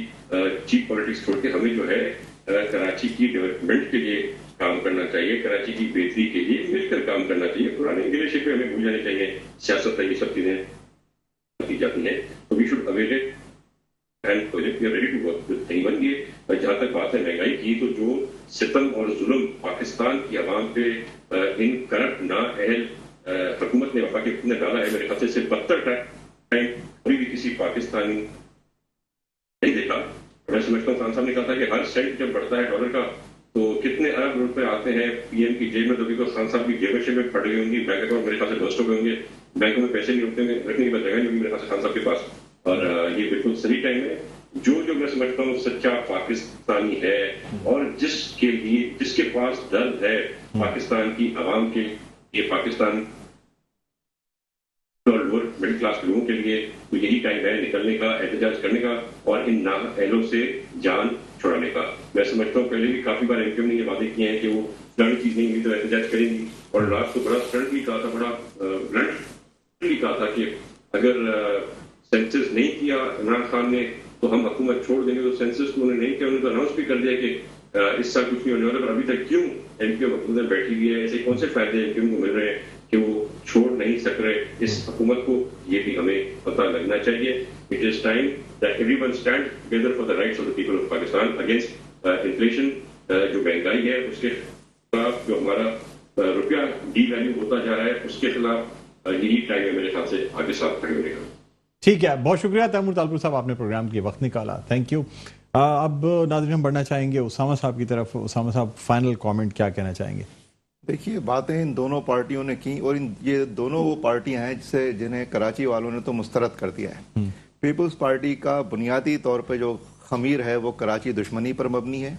चीप पॉलिटिक्स छोड़ के हमें जो है कराची की डेवलपमेंट के लिए काम करना चाहिए, कराची की बेहतरी के लिए मिलकर काम करना चाहिए। पुराने गिलेशिप पे हमें भूल जाने चाहिए, सियासत है, ये सब चीजें की जाती हैं। तो we should avail it and project we are ready to work with anyone. ये जहां तक बात है महंगाई की, तो जो सितम और जुल्म पाकिस्तान की आवाम पे इन करप्ट नाअहल हुकूमत ने वफाकी हुकूमत ने डाला है, मेरे ख्याल से बदतर टाइम कभी भी किसी पाकिस्तानी नहीं देखा। मैं समझता हूँ खान साहब ने कहा था कि हर सेंट जब बढ़ता है डॉलर का तो कितने अरब रुपए आते हैं पीएम की जेब में, तो भी खान साहब की जेब में पड़ गई होंगी, बैंक अकाउंट मेरे ख्याल से बस्ट हो गए होंगे, बैंकों में पैसे नहीं रखने की जगह नहीं होगी मेरे ख्याल से खान साहब के पास। और ये बिल्कुल सही टाइम है। जो मैं समझता हूँ सच्चा पाकिस्तानी है और जिसके पास दर्द है पाकिस्तान की आवाम के, ये पाकिस्तान लोअर मिडिल क्लास लोगों के लिए, तो यही टाइम है निकलने का, एहतजाज करने का और इन नाअहलों से जान छुड़ाने का। मैं समझता हूँ पहले भी काफी बार एमक्यूएम ने ये वादे किए हैं कि वो फलानी चीज नहीं हुई तो एहतजाज करेंगी, और लास्ट तो बड़ा फ्रंटली कहा था, बड़ा ब्लंटली कहा था कि अगर सेंसस नहीं किया इमरान खान ने तो हम हुकूमत छोड़ देंगे। तो सेंसस को उन्होंने नहीं किया, उन्होंने तो अनाउंस भी कर दिया कि इस साल कुछ नहीं होने वाला, पर अभी तक क्यों एमपीओ हुकूमत बैठी हुई है, ऐसे कौन से फायदे एमपीओ को मिल रहे हैं कि वो छोड़ नहीं सक रहे इस हुकूमत को, ये भी हमें पता लगना चाहिए। It is time that everyone stand together for the rights of the people of Pakistan against inflation, जो महंगाई है उसके खिलाफ, जो हमारा रुपया डीवैल्यू होता जा रहा है उसके खिलाफ यही टाइम है मेरे ख्याल से आगे साथ खड़े होने का। ठीक है, बहुत शुक्रिया तैमूर तालपुर साहब, आपने प्रोग्राम के वक्त निकाला, थैंक यू। अब नाज़रीन हम बढ़ना चाहेंगे उसामा साहब की तरफ। उसामा साहब, फाइनल कमेंट क्या कहना चाहेंगे? देखिए, बातें इन दोनों पार्टियों ने की और ये दोनों वो पार्टियां हैं जिन्हें कराची वालों ने तो मुस्तरद कर दिया है। पीपल्स पार्टी का बुनियादी तौर पे जो खमीर है वो कराची दुश्मनी पर मबनी है,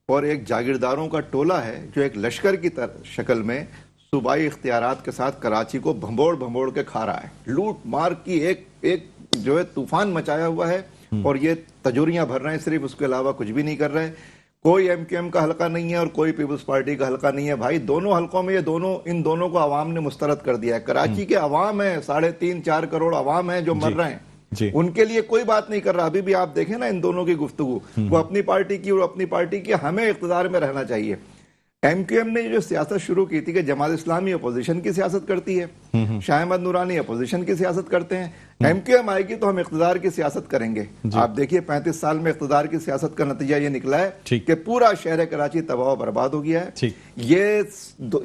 और एक जागीरदारों का टोला है जो एक लश्कर की शक्ल में सूबाई इख्तियारात के साथ कराची को भंबोड़ भंबोड़ के खा रहा है। लूट मार की एक जो है तूफान मचाया हुआ है, और ये तजोरियां भर रहे हैं सिर्फ, उसके अलावा कुछ भी नहीं कर रहे। कोई एमक्यूएम का हल्का नहीं है और कोई पीपल्स पार्टी का हल्का नहीं है। भाई दोनों हल्कों में इन दोनों को अवाम ने मुस्तरद कर दिया है। कराची के अवाम है, 3.5-4 करोड़ अवाम है जो मर रहे हैं, उनके लिए कोई बात नहीं कर रहा। अभी भी आप देखें ना इन दोनों की गुफ्तगू, वो अपनी पार्टी की और अपनी पार्टी की, हमें इख्तिदार में रहना चाहिए। एमक्यूएम ने जो सियासत शुरू की थी कि जमात इस्लामी अपोजिशन की सियासत करती है, शाह अहमद नूरानी अपोजिशन की सियासत करते हैं, एमक्यूएम आएगी तो हम इख्तिदार की सियासत करेंगे। आप देखिए 35 साल में इख्तिदार की सियासत का नतीजा ये निकला है कि पूरा शहर कराची तबाह बर्बाद हो गया है।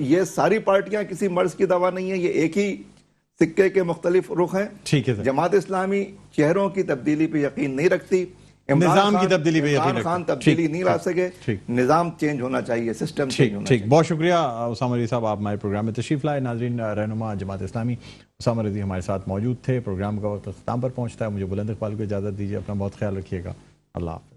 ये सारी पार्टियां किसी मर्ज की दवा नहीं है, ये एक ही सिक्के के मुख्तलिफ रुख हैं। ठीक है, जमात इस्लामी चेहरों की तब्दीली पे यकीन नहीं रखती, निजाम की तब्दीली पे इमरान खान तब्दीली नहीं ला सके, निजाम चेंज होना चाहिए, सिस्टम चेंज होना चाहिए। बहुत शुक्रिया उसामा रज़ी साहब, आप हमारे प्रोग्राम में तशरीफ लाए। नाजरीन, रहनुमा जमात इस्लामी उसामा रज़ी हमारे साथ मौजूद थे। प्रोग्राम का वक्त अख्ताम पर पहुंचता है, मुझे बुलंद इकबाल को इजाज़त दीजिए, अपना बहुत ख्याल रखिएगा, अल्लाह हाफ़िज़।